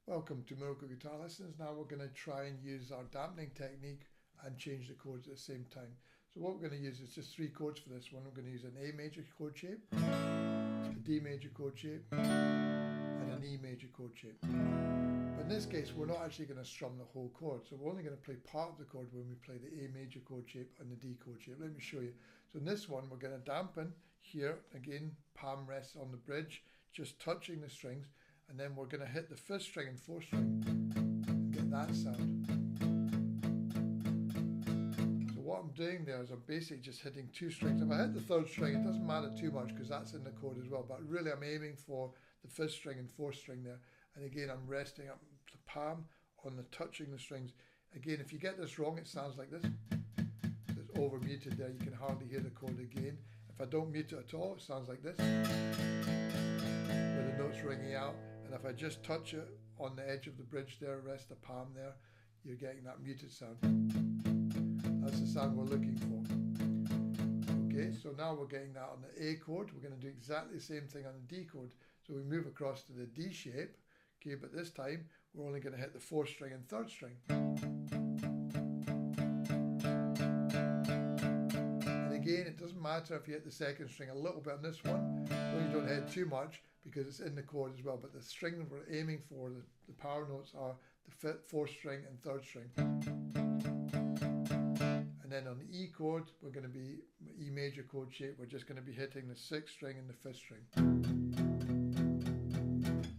Welcome to Miracle Guitar Lessons. Now we're going to try and use our dampening technique and change the chords at the same time. So what we're going to use is just three chords for this one. We're going to use an A major chord shape, a D major chord shape, and an E major chord shape. But in this case, we're not actually going to strum the whole chord. So we're only going to play part of the chord when we play the A major chord shape and the D chord shape. Let me show you. So in this one, we're going to dampen here. Again, palm rests on the bridge, just touching the strings. And then we're going to hit the fifth string and fourth string and get that sound. So what I'm doing there is I'm basically just hitting two strings. If I hit the third string, it doesn't matter too much because that's in the chord as well. But really I'm aiming for the fifth string and fourth string there. And again, I'm resting up the palm on the touching the strings. Again, if you get this wrong, it sounds like this. It's over muted there. You can hardly hear the chord again. If I don't mute it at all, it sounds like this, with the notes ringing out. And if I just touch it on the edge of the bridge there, rest the palm there, you're getting that muted sound. That's the sound we're looking for. Okay, so now we're getting that on the A chord. We're going to do exactly the same thing on the D chord. So we move across to the D shape. Okay, but this time we're only going to hit the fourth string and third string. And again, it doesn't matter if you hit the second string a little bit on this one. You don't hit too much because it's in the chord as well, but the string we're aiming for, the power notes are the fifth, fourth string and third string. And then on the E chord, we're going to be E major chord shape, we're just going to be hitting the sixth string and the fifth string.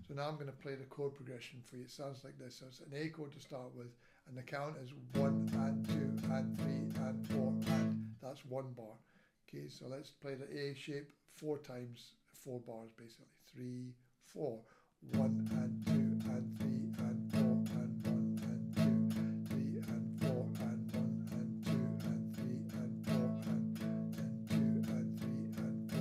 So now I'm going to play the chord progression for you. It sounds like this. So it's an A chord to start with, and the count is 1 and 2 and 3 and 4 and that's one bar. Okay, so let's play the A shape 4 times, 4 bars basically. 3, 4. 1 and 2 and 3 and 4 and 1 and 2, 3 and 4 and 1 and 2 and 3 and 4 and 2 and 3 and 4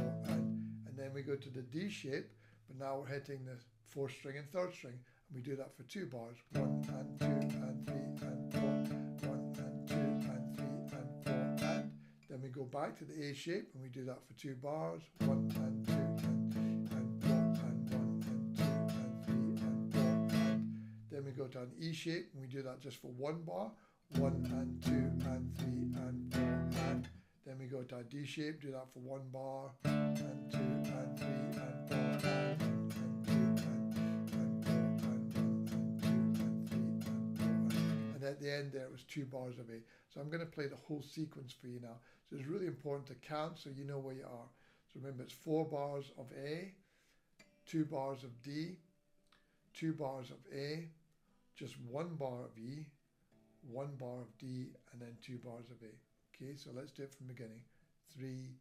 and then we go to the D shape, but now we're hitting the fourth string and third string, and we do that for 2 bars. 1 and 2 and 3 and 4, 1 and 2 and 3 and 4 and then we go back to the A shape and we do that for 2 bars. 1 and 2 and 3 and 4 and 1 and 2 and 3 and 4 and then we go to an E shape and we do that just for 1 bar. 1 and 2 and 3 and 4 and then we go to a D shape, do that for 1 bar and 2 and 3 and 4 and 2 and 4 and 1 and 2 and 3 and 4 and at the end there it was 2 bars of A. So I'm going to play the whole sequence for you now. So it's really important to count so you know where you are. So remember, it's 4 bars of A, 2 bars of D, 2 bars of A, just 1 bar of E, 1 bar of D, and then 2 bars of A. Okay, so let's do it from the beginning. 3,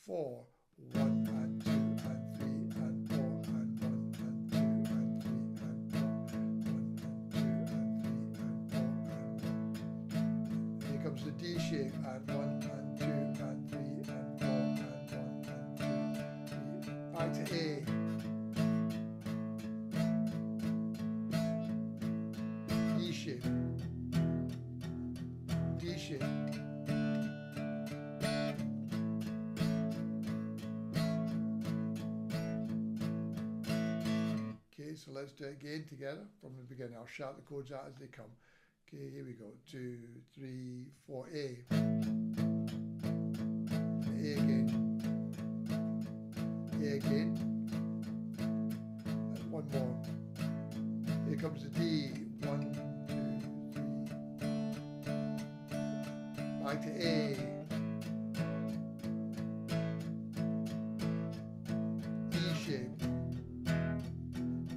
4, 1 and 2 and 3 and 4 and 1 and 2 and 3 and 4, 1 and 2 and 3 and 4 and 1. Here comes the D shape and 1 and 2 and 3 and 4 and 1 and 2, 3. Back to A. E shape. D shape. Okay, so let's do it again together from the beginning. I'll shout the chords out as they come. Okay, here we go. 2, 3, 4, A. A again. A again. And one more. Here comes the D. 1, 2, 3. Back to A. E shape.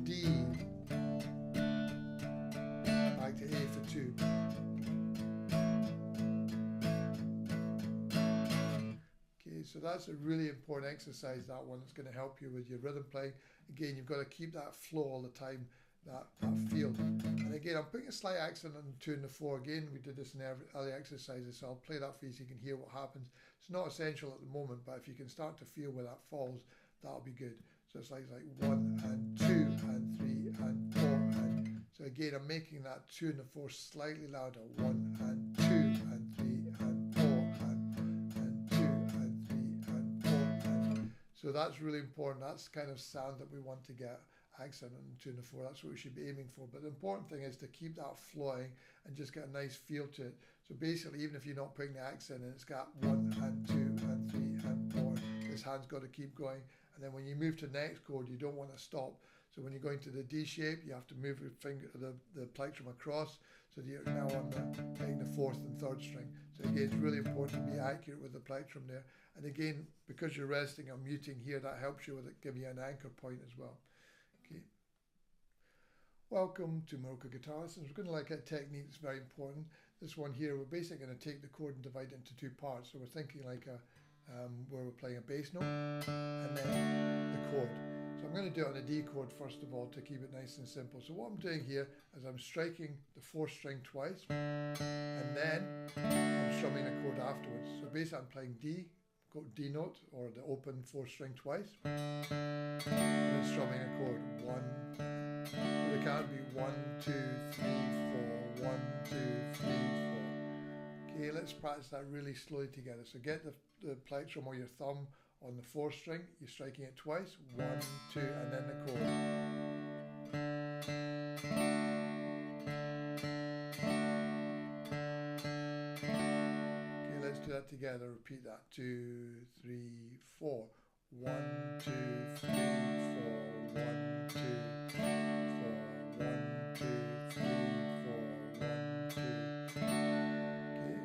D, back to A for 2. Okay, so that's a really important exercise, that one. It's going to help you with your rhythm playing. Again, you've got to keep that flow all the time, that feel. And again, I'm putting a slight accent on the 2 and the 4. Again, we did this in early exercises, so I'll play that for you so you can hear what happens. It's not essential at the moment, but if you can start to feel where that falls, that'll be good. So it's like 1 and 2 and 3 and 4 and so again I'm making that 2 and the 4 slightly louder. 1 and 2 and 3 and 4 and 2 and 3 and 4 and so that's really important. That's the kind of sound that we want to get accent on the 2 and the 4. That's what we should be aiming for. But the important thing is to keep that flowing and just get a nice feel to it. So basically, even if you're not putting the accent in, it's got 1 and 2 and 3 and 4. This hand's got to keep going. And then when you move to the next chord, you don't want to stop. So when you're going to the D shape, you have to move your finger, the plectrum across, so that you're now on playing the 4th and 3rd string. So again, it's really important to be accurate with the plectrum there. And again, because you're resting or muting here, that helps you with it, give you an anchor point as well. Okay. Welcome to Morocco Guitar Lessons. We're going to look at technique that's very important. This one here, we're basically going to take the chord and divide it into 2 parts. So we're thinking like where we're playing a bass note and then the chord. So I'm going to do it on a D chord first of all to keep it nice and simple. So what I'm doing here is I'm striking the 4th string twice and then I'm strumming a chord afterwards. So basically I'm playing D note or the open 4th string twice and then strumming a chord. 1, it can't be 1, 2, 3, 4, 1, 2, 3, 4. Okay, let's practice that really slowly together. So get the plectrum or your thumb on the 4th string, you're striking it twice, 1, 2, and then the chord. Okay, let's do that together. Repeat that. 2, 3, 4. 1, 2, 3, 4. 1, 2, 3, 4. 1, 2, 3, 4. 1, 2. Okay.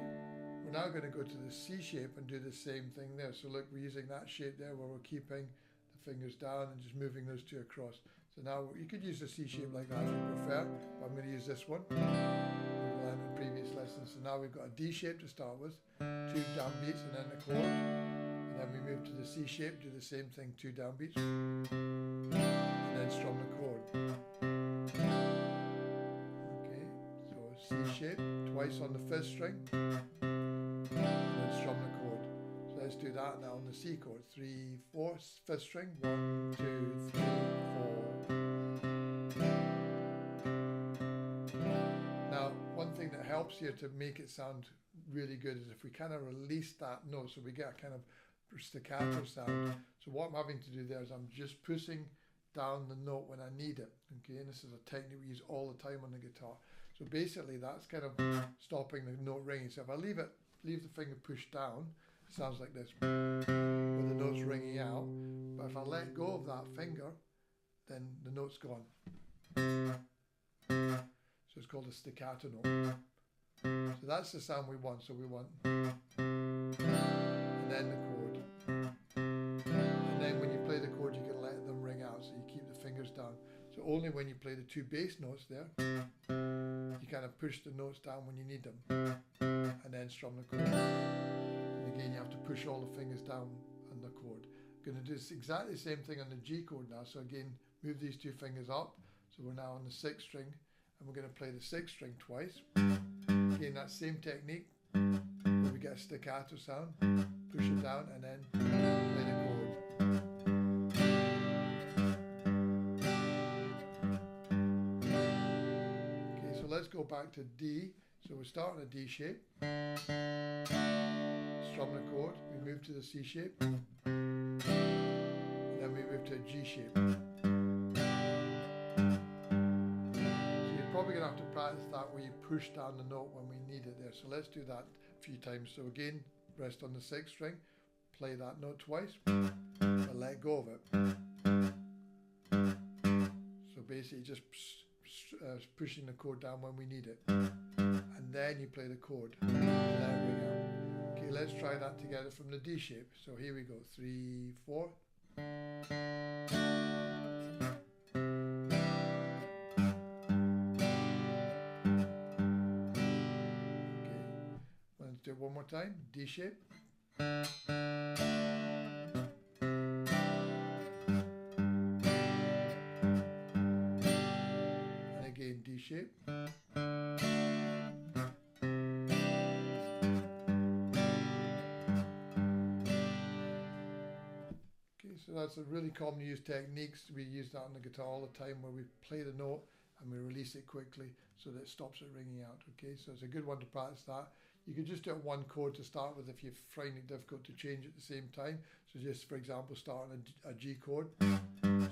We're now going to go to the C shape and do the same thing there. So look, we're using that shape there where we're keeping the fingers down and just moving those 2 across. So now you could use the C shape like that if you prefer, but I'm going to use this one. We learned in previous lessons. So now we've got a D shape to start with, 2 downbeats and then the chord. And then we move to the C shape, do the same thing, 2 downbeats, and then strum the chord. Okay, so C shape, twice on the 5th string, and then strum the chord. So let's do that now on the C chord. 3, 4, 5th string, 1, 2, 3, 4. Now, one thing that helps here to make it sound really good is if we kind of release that note, so we get a kind of staccato sound. So what I'm having to do there is I'm just pushing down the note when I need it. Okay, and this is a technique we use all the time on the guitar. So basically that's kind of stopping the note ringing. So if I leave the finger pushed down, it sounds like this, with the notes ringing out. But if I let go of that finger, then the note's gone. So it's called a staccato note. So that's the sound we want. So we want, and then the chord. And then when you play the chord, you can let them ring out. So you keep the fingers down. So only when you play the 2 bass notes there, you kind of push the notes down when you need them, and then strum the chord. And again, you have to push all the fingers down on the chord. I'm going to do exactly the same thing on the G chord now. So again, move these 2 fingers up. So we're now on the 6th string, and we're going to play the 6th string twice. Again, that same technique, where we get a staccato sound, push it down, and then play the chord. Okay, so let's go back to D. So we start in a D shape, strum the chord, we move to the C shape, and then we move to a G shape. Probably going to have to practice that where you push down the note when we need it there. So let's do that a few times. So again, rest on the 6th string, play that note twice, but let go of it. So basically just pushing the chord down when we need it. And then you play the chord. There we go. Okay, let's try that together from the D shape. So here we go, 3, 4. Do it one more time, D shape. And again, D shape. Okay, so that's a really commonly used techniques. We use that on the guitar all the time where we play the note and we release it quickly so that it stops it ringing out. Okay, so it's a good one to practice that. You could just do it 1 chord to start with if you find it difficult to change at the same time. So just, for example, start on a G chord,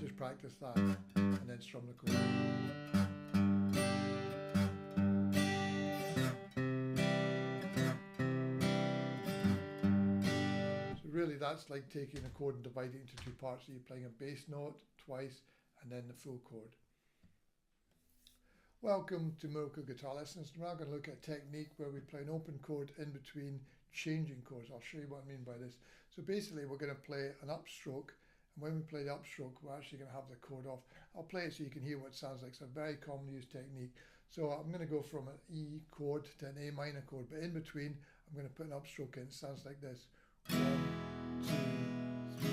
just practice that and then strum the chord. So really that's like taking a chord and dividing it into two parts. So you're playing a bass note twice and then the full chord. Welcome to Miracle Guitar Lessons. We're now going to look at a technique where we play an open chord in between changing chords. I'll show you what I mean by this. So basically we're going to play an upstroke, and when we play the upstroke we're actually going to have the chord off. I'll play it so you can hear what it sounds like. It's a very commonly used technique. So I'm going to go from an E chord to an A minor chord, but in between I'm going to put an upstroke in. It sounds like this. 1, 2, 3,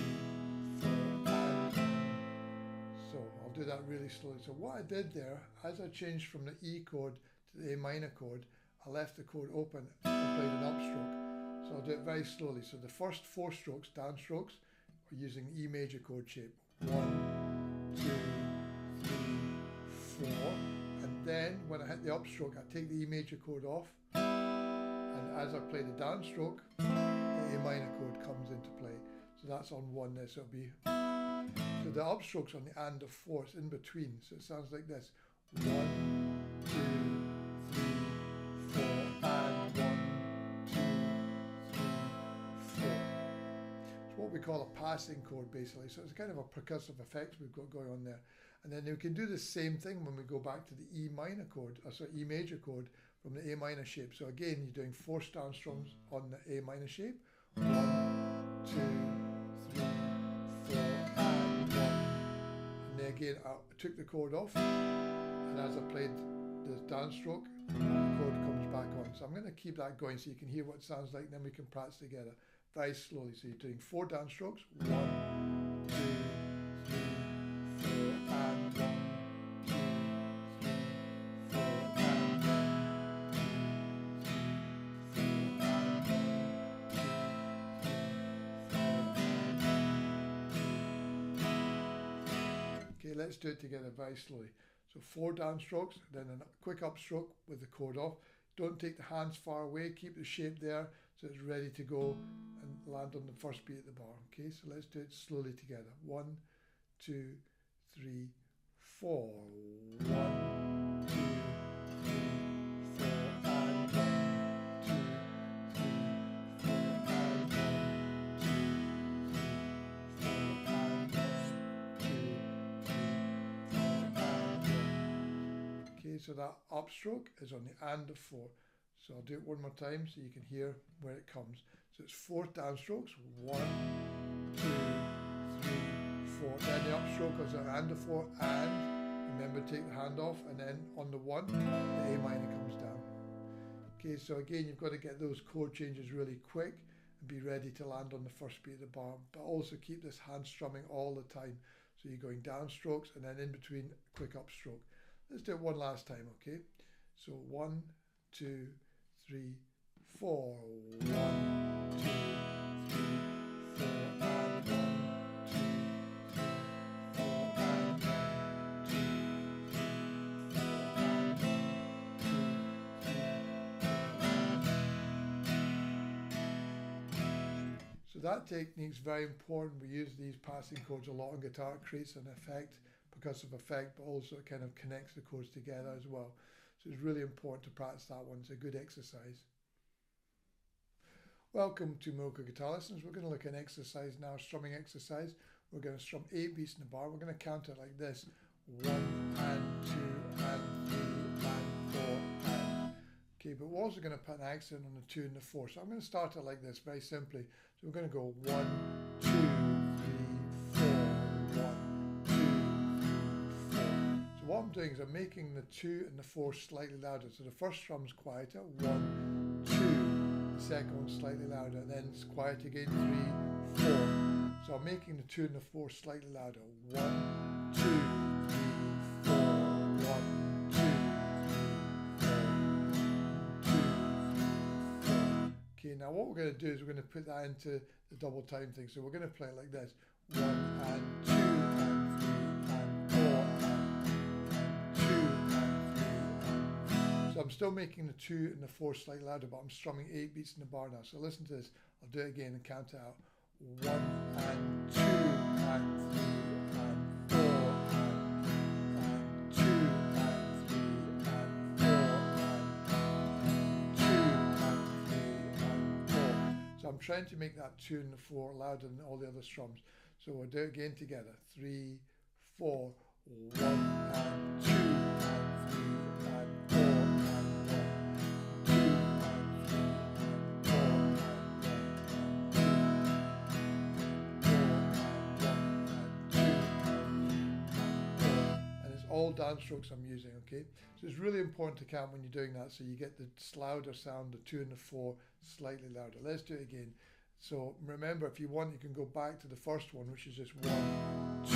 4, and 1. So I'll do that really slowly. So what I did there, as I changed from the E chord to the A minor chord, I left the chord open and played an upstroke. So I'll do it very slowly. So the first 4 strokes, downstrokes, we're using the E major chord shape. 1, 2, 3, 4. And then when I hit the upstroke, I take the E major chord off. And as I play the downstroke, the A minor chord comes into play. So that's on 1 there. So it'll be, so the upstroke's on the and of 4, it's in between. So it sounds like this. 1, 2, 3, 4, and 1, 2, 3, 4. It's what we call a passing chord basically. So it's kind of a percussive effect we've got going on there. And then we can do the same thing when we go back to the E minor chord, or sorry, E major chord from the A minor shape. So again, you're doing 4 downstrums on the A minor shape. 1, 2, 3, 4, and 1. And then again, I took the chord off, and as I played the downstroke, the chord comes back on. So I'm going to keep that going so you can hear what it sounds like, and then we can practice together very slowly. So you're doing 4 downstrokes. 1, 2, 3, 4, and 1, 2, 3, 4, and 1, 2, 3, 4, and 1, 2, 3, 4, and 1. Okay, let's do it together very slowly. So 4 downstrokes, then a quick upstroke with the chord off. Don't take the hands far away, keep the shape there so it's ready to go and land on the first beat of the bar. Okay, so let's do it slowly together. 1, 2, 3, 4. 1, 2, 3, 4, and 1, 2, 3, 4, and 1, 2, 3, 4, and 1, 2, 3, 4, and 1. Okay, so that upstroke is on the and of 4. So I'll do it one more time so you can hear where it comes. So it's 4 downstrokes. 1, 2, 3, 4. Then the upstroke is an and of 4, and remember take the hand off, and then on the 1, the A minor comes down. Okay, so again you've got to get those chord changes really quick and be ready to land on the first beat of the bar, but also keep this hand strumming all the time. So you're going downstrokes and then in between quick upstroke. Let's do it one last time, okay? So 1, 2, 3, 4. 1, 2, 3, 4, and 1, 2, 3, 4, and 1, 2, 3, 4, and 1, 2, 3, 4, and 1. So that technique's very important. We use these passing chords a lot on guitar. It creates an effect, percussive effect, but also it kind of connects the chords together as well. So it's really important to practice that one. It's a good exercise. Welcome to Miracle Guitar Lessons. We're going to look at an exercise now, a strumming exercise. We're going to strum 8 beats in the bar. We're going to count it like this. 1 and 2 and 3 and 4 and. Okay, but we're also going to put an accent on the 2 and the 4. So I'm going to start it like this, very simply. So we're going to go 1, 2, 3, 4, 1, 2, 3, 4. So what I'm doing is I'm making the 2 and the 4 slightly louder. So the first strum's quieter, 1, 2. The second one's slightly louder, then it's quiet again, 3, 4. So I'm making the 2 and the 4 slightly louder. 1, 2, 3, 4. 1, 2, 3, 4. 1, 2, 3, 4. Okay, now what we're going to do is we're going to put that into the double time thing. So we're going to play it like this. 1 and 2 and 3 and 4 and 2 and 3 and. So I'm still making the 2 and the 4 slightly louder, but I'm strumming 8 beats in the bar now. So listen to this. I'll do it again and count it out. 1 and 2 and 3 and 4 I'm trying to make that 2 and the 4 louder than all the other strums. So we'll do it again together. 3, 4, 1 and 2 and 3 and 4 and 1, 2 and 3 and 4 and 1, 2 and 4, and it's all downstrokes I'm using, okay? So it's really important to count when you're doing that so you get the louder sound, the 2 and the 4 slightly louder. Let's do it again. So remember, if you want, you can go back to the first one, which is just 1, 2,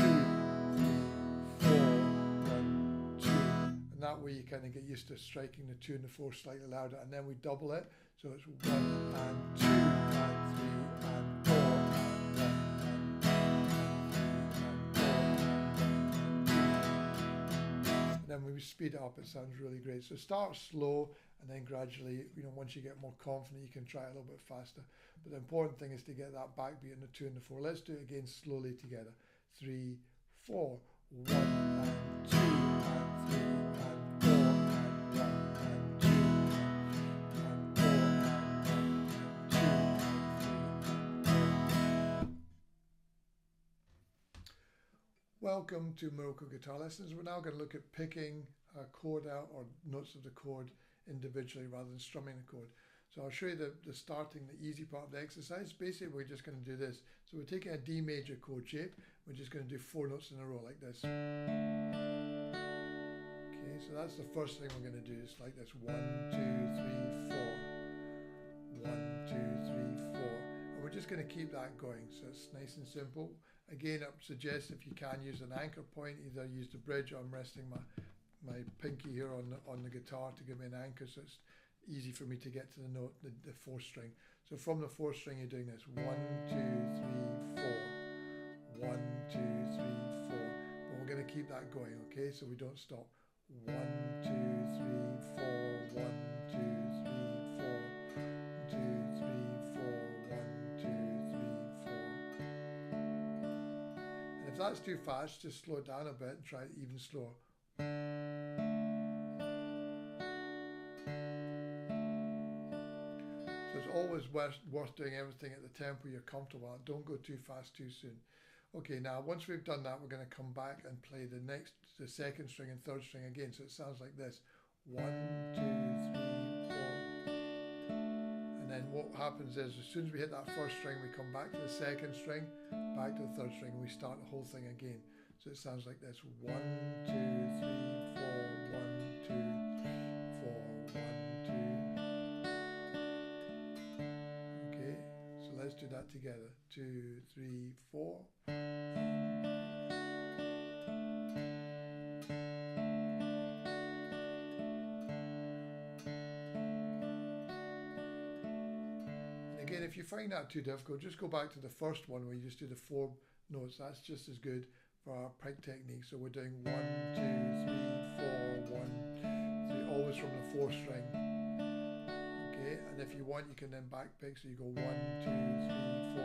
3, 4, 1, 2. And that way you kind of get used to striking the 2 and the 4 slightly louder. And then we double it. So it's 1 and 2 and 3 and 4 and 1 and 2 and 4 and 2. And then when we speed it up, it sounds really great. So start slow, and then gradually, once you get more confident, you can try it a little bit faster. But the important thing is to get that backbeat in the 2 and the 4. Let's do it again slowly together. 3, 4, 1 and 2 and 3 and 4 and 1 and 2 and 4 and 1 and 2 and 3. Welcome to Morocco Guitar Lessons. We're now going to look at picking a chord out, or notes of the chord, individually rather than strumming the chord. So I'll show you the starting, the easy part of the exercise. Basically, we're just going to do this. So we're taking a D major chord shape. We're just going to do 4 notes in a row like this. Okay, so that's the first thing we're going to do. It's like this: 1, 2, 3, 4. 1, 2, 3, 4. And we're just going to keep that going. So it's nice and simple. Again, I would suggest if you can use an anchor point, either use the bridge, or I'm resting my pinky here on the guitar to give me an anchor, so it's easy for me to get to the note, the 4th string. So from the 4th string, you're doing this: 1, 2, 3, 4. 1, 2, 3, 4. But we're going to keep that going, okay? So we don't stop. 1, 2, 3, 4. 1, 2, 3, 4. 2, 3, 4. 1, 2, 3, 4. And if that's too fast, just slow it down a bit and try it even slower. So it's always worth doing everything at the tempo you're comfortable at. Don't go too fast too soon. Okay, now once we've done that, we're going to come back and play the 2nd string and 3rd string again. So it sounds like this: 1, 2, 3, 4. And then what happens is, as soon as we hit that 1st string, we come back to the 2nd string, back to the 3rd string, and we start the whole thing again. So it sounds like this: 1, 2, 3, 4, 1, 2, 4, 1, 2. Okay, so let's do that together. 2, 3, 4. And again, if you find that too difficult, just go back to the first one where you just do the 4 notes. That's just as good for our pick technique. So we're doing 1, 2, 3, 4, 1, 3, always from the 4th string. Okay, and if you want, you can then back pick. So you go 1, 2, 3, 4.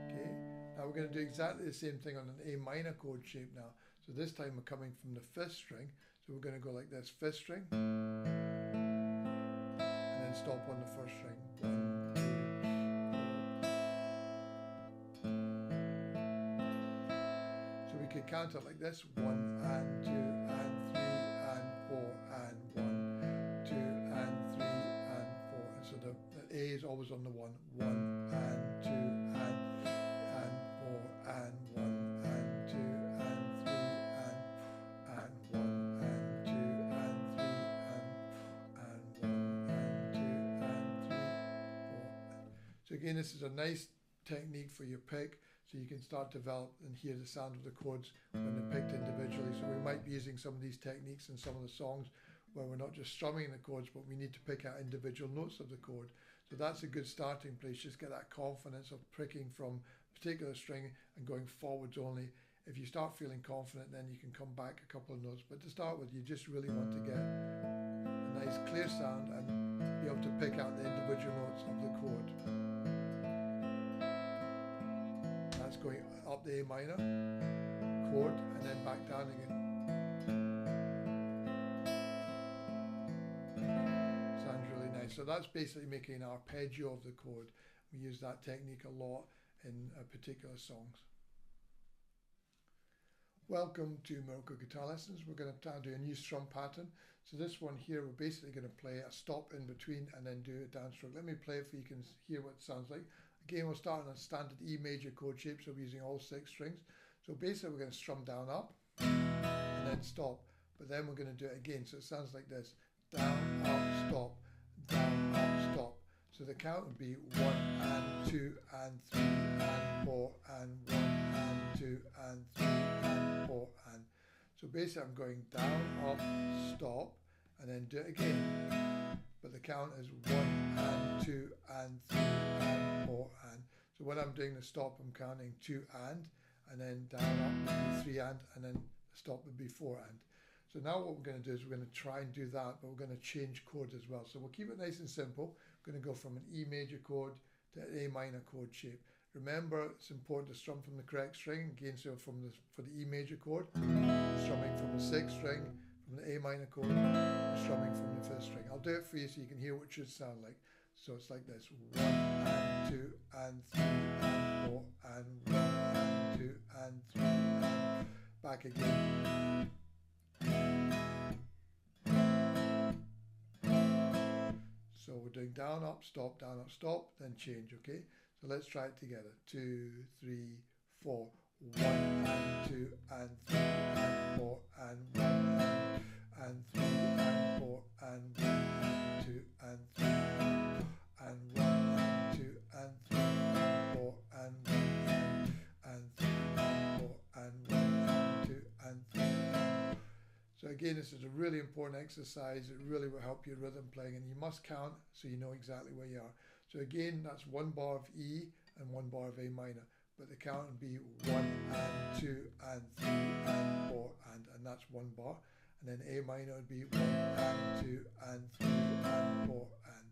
Okay, now we're going to do exactly the same thing on an A minor chord shape now. So this time we're coming from the 5th string. So we're going to go like this: 5th string, and then stop on the 1st string. 1, 2. So we could count it like this: 1 and 2 and 3 and 4 and 1, 2 and 3 and 4. And so the A is always on the 1. 1 and 2 and 4 and 1 and 2 and 3 and 1 and 2 and 3 and 1 and 2 and 3, 4. So again, this is a nice technique for your pick, so you can start to develop and hear the sound of the chords when they're picked individually. So we might be using some of these techniques in some of the songs where we're not just strumming the chords, but we need to pick out individual notes of the chord. So that's a good starting place. Just get that confidence of picking from a particular string and going forwards only. If you start feeling confident, then you can come back a couple of notes. But to start with, you just really want to get a nice clear sound and be able to pick out the individual notes of the chord. That's going up the A minor chord and then back down again. So that's basically making an arpeggio of the chord. We use that technique a lot in particular songs. Welcome to Miracle Guitar Lessons. We're going to do a new strum pattern. So this one here, we're basically going to play a stop in between and then do a downstroke. Let me play it so you can hear what it sounds like. Again, we'll start on a standard E major chord shape, so we're using all 6 strings. So basically we're going to strum down, up, and then stop. But then we're going to do it again, so it sounds like this. Down, up, stop, down, up, stop. So the count would be 1 and 2 and 3 and 4 and 1 and 2 and 3 and 4 and. So basically I'm going down, up, stop, and then do it again. But the count is 1 and 2 and 3 and 4 and. So when I'm doing the stop, I'm counting 2 and then down, up, 3 and then stop would be 4 and. So now what we're going to do is we're going to try and do that, but we're going to change chords as well. So we'll keep it nice and simple. We're going to go from an E major chord to an A minor chord shape. Remember, it's important to strum from the correct string. Again, so for the E major chord, strumming from the 6th string, from the A minor chord, strumming from the 5th string. I'll do it for you so you can hear what it should sound like. So it's like this: 1 and 2 and 3 and 4 and 1 and 2 and 3 and back again. So we're doing down, up, stop, then change, okay? So let's try it together. 2, 3, 4. 1 and 2 and 3 and 4 and 1 and 3 and 4 and 1 and 2 and 3 and 1 and 2 and 3 and 4 and 1 and 3 and 4 and 1 and 2 and 3. So again, this is a really important exercise. It really will help your rhythm playing, and you must count so you know exactly where you are. So again, that's 1 bar of E and 1 bar of A minor, but the count would be 1 and 2 and 3 and 4 and that's 1 bar. And then A minor would be 1 and 2 and 3 and 4 and.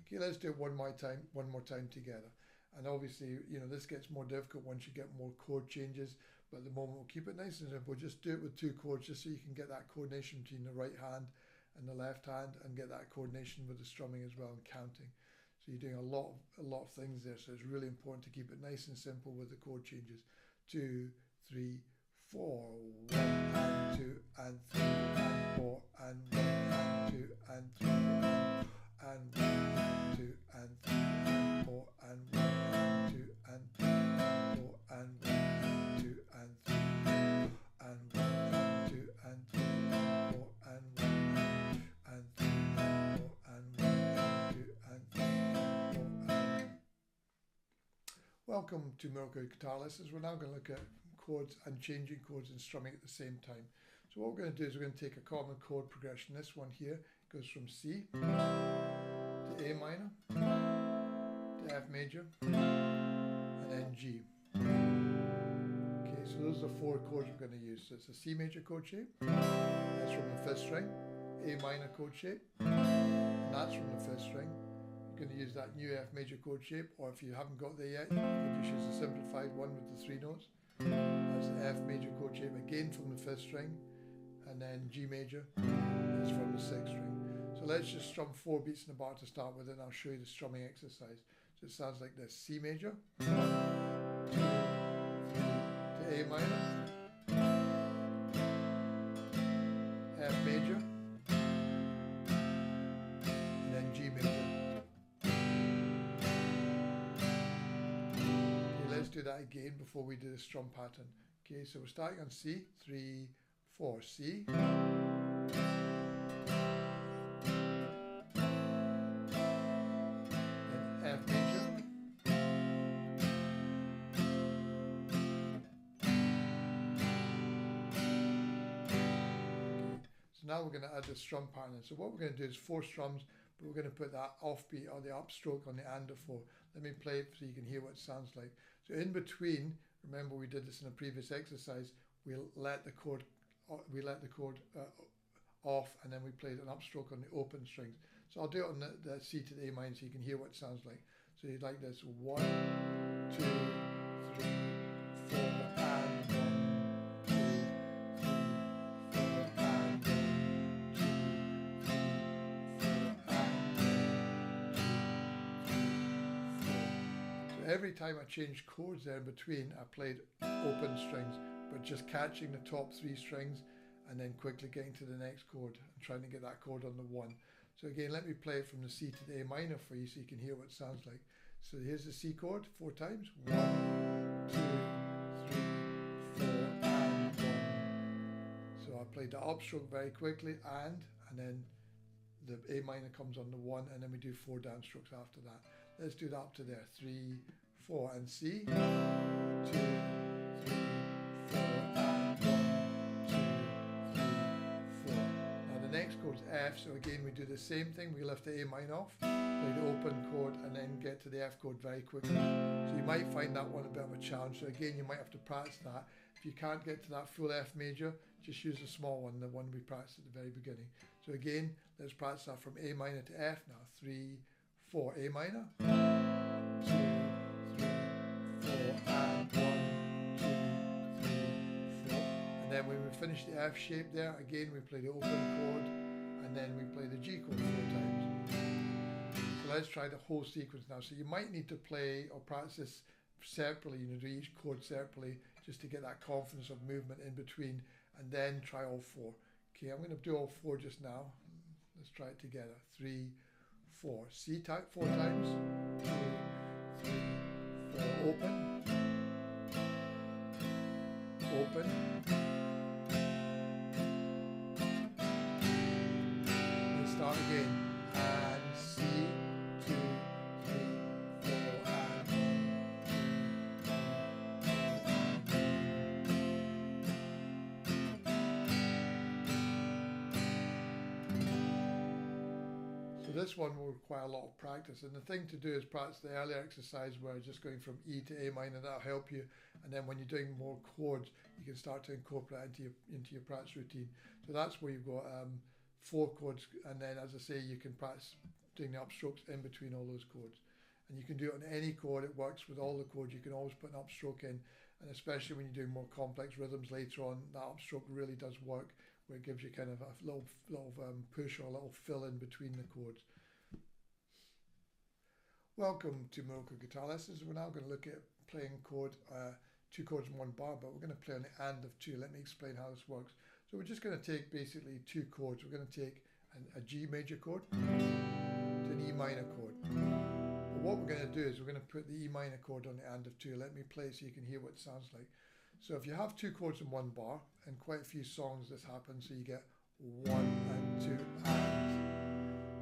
Okay, let's do it one more time together. And obviously, you know, this gets more difficult once you get more chord changes. But at the moment, we'll keep it nice and simple. Just do it with 2 chords, just so you can get that coordination between the right hand and the left hand, and get that coordination with the strumming as well and counting. So you're doing a lot of things there. So it's really important to keep it nice and simple with the chord changes. 2, 3, 4. 1 and 2 and 3 and 4 and 1 and 2 and 3 and 1 and 2 and 3 and 4 and 1 and 2 and 3 and 4 and 1 and 2 and 3 and 1 and 2 and 3 and 4 and 1 and 3 and 4 and 1 and 2 and 3 and 4 and. Welcome to Miracle Guitar Lessons. We're now going to look at chords and changing chords and strumming at the same time. So what we're going to do is we're going to take a common chord progression. This one here goes from C to A minor to F major and then G. Okay, so those are the 4 chords we're going to use. So it's a C major chord shape, that's from the 5th string, A minor chord shape, and that's from the 5th string. You're going to use that new F major chord shape, or if you haven't got there yet, you can just use a simplified one with the 3 notes. That's the F major chord shape again from the 5th string, and then G major is from the 6th string. So let's just strum 4 beats in the bar to start with, and I'll show you the strumming exercise. So it sounds like this: C major, 2, 3 to A minor, F major, and then G major. Let's do that again before we do the strum pattern. Okay, so we're starting on C, 3, 4, C, then F major, so now we're going to add the strum pattern. So what we're going to do is 4 strums, but we're going to put that offbeat or the upstroke on the and of 4. Let me play it so you can hear what it sounds like. So in between, remember we did this in a previous exercise, we'll let the chord off, and then we played an upstroke on the open strings. So I'll do it on the C to the A minor so you can hear what it sounds like. So you'd like this: 1, 2, 3, 4 and 1, 2, 3, 4 and 1, 2, 3, 4 and 1. So every time I changed chords there in between, I played open strings, but just catching the top 3 strings and then quickly getting to the next chord and trying to get that chord on the 1. So again, let me play it from the C to the A minor for you so you can hear what it sounds like. So here's the C chord 4 times. 1, 2, 3, 4, and 1. So I played the upstroke very quickly and then the A minor comes on the 1, and then we do 4 downstrokes after that. Let's do that up to there. 3, 4, and C. 2, 3, 4, and 1, 2, 3, 4. Now the next chord's F, so again we do the same thing. We lift the A minor off, play the open chord, and then get to the F chord very quickly. So you might find that one a bit of a challenge. So again, you might have to practice that. If you can't get to that full F major, just use the small one, the one we practiced at the very beginning. So again, let's practice that from A minor to F now. 3, 4, A minor. 2, 3, 4, and 1, 2, 3, 4. And then when we finish the F shape there, again we play the open chord, and then we play the G chord 4 times. So let's try the whole sequence now. So you might need to play or practice this separately, do each chord separately, just to get that confidence of movement in between, and then try all 4. Okay, I'm going to do all 4 just now. Let's try it together. 3, 4. C type 4 times. 2, 3, 4. Open. Open. And start again. And C, 2, 3, 4, and 1. So this one will require a lot of practice, and the thing to do is practice the earlier exercise where just going from E to A minor. That'll help you, and then when you're doing more chords you can start to incorporate into your practice routine. So that's where you've got 4 chords, and then as I say, you can practice doing the upstrokes in between all those chords, and you can do it on any chord. It works with all the chords. You can always put an upstroke in, and especially when you're doing more complex rhythms later on, that upstroke really does work, where it gives you kind of a little push or a little fill in between the chords. Welcome to Miracle Guitar Lessons. We're now going to look at playing 2 chords in 1 bar, but we're going to play on the and of 2. Let me explain how this works. So we're just going to take basically 2 chords. We're going to take a G major chord to an E minor chord. But what we're going to do is we're going to put the E minor chord on the and of 2. Let me play it so you can hear what it sounds like. So if you have 2 chords in 1 bar, and quite a few songs this happens, so you get 1 and 2 and.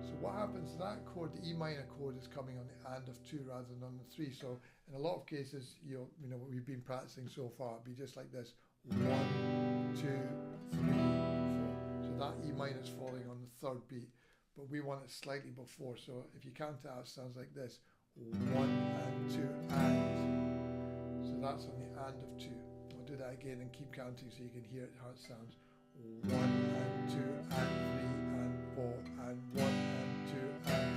So what happens, that chord, the E minor chord, is coming on the and of 2 rather than on the 3. So in a lot of cases, you know what we've been practicing so far, it'd be just like this: 1, 2, 3, 4. So that E minor is falling on the 3rd beat, but we want it slightly before. So if you count it out, it sounds like this: 1 and 2 and. So that's on the and of 2. I'll do that again and keep counting so you can hear it, how it sounds. 1 and 2 and 3 and 4 and 1 and 2 and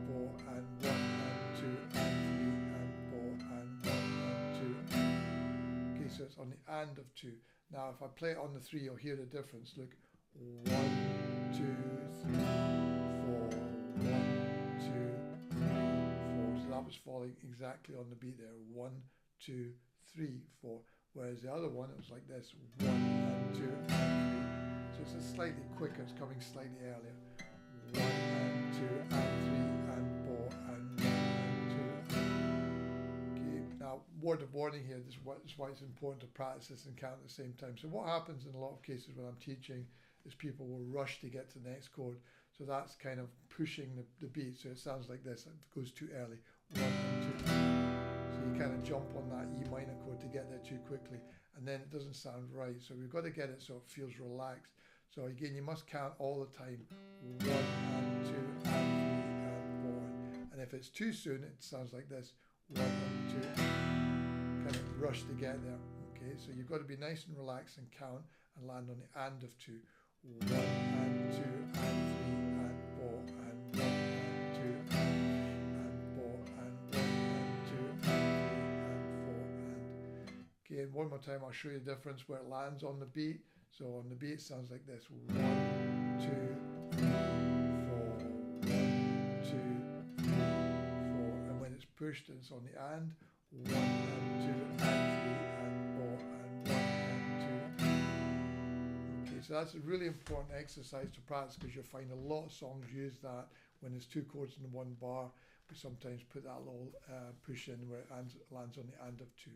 3, 4 and 1 and 2 and 3 and 4 and 1 and 2. Okay, so it's on the and of 2. Now if I play it on the 3, you'll hear the difference. Look, 1, 2, 3, 4, 1, 2, 3, 4. So that was falling exactly on the beat there. 1, 2, 3, 4. Whereas the other one, it was like this: 1 and 2 and 3. So it's a slightly quicker, it's coming slightly earlier. 1 and 2 and 3 and 4 and 1 and 2 and. Okay, now word of warning here, this is why it's important to practice this and count at the same time. So what happens in a lot of cases when I'm teaching is people will rush to get to the next chord. So that's kind of pushing the beat. So it sounds like this, it goes too early. 1 and 2. So you kind of jump on that E minor chord to get there too quickly, and then it doesn't sound right. So we've got to get it so it feels relaxed. So again, you must count all the time: 1 and 2 and 3 and 4. And if it's too soon, it sounds like this: 1 and 2. Kind of rush to get there. Okay, so you've got to be nice and relaxed and count and land on the and of 2. 1 and 2 and 3 and 4 and 1 and 2 and 4 and 1 and 2 and 3 and 4 and. Okay, and one more time I'll show you the difference where it lands on the beat. So on the beat it sounds like this: 1, 2, 3, 4, 1, 2, 3, 4. And when it's pushed and it's on the and, 1 and 2 and 3 and 4 and 1 and 2. Okay, so that's a really important exercise to practice, because you'll find a lot of songs use that when there's 2 chords in one bar. We sometimes put that little push in where it lands on the and of 2.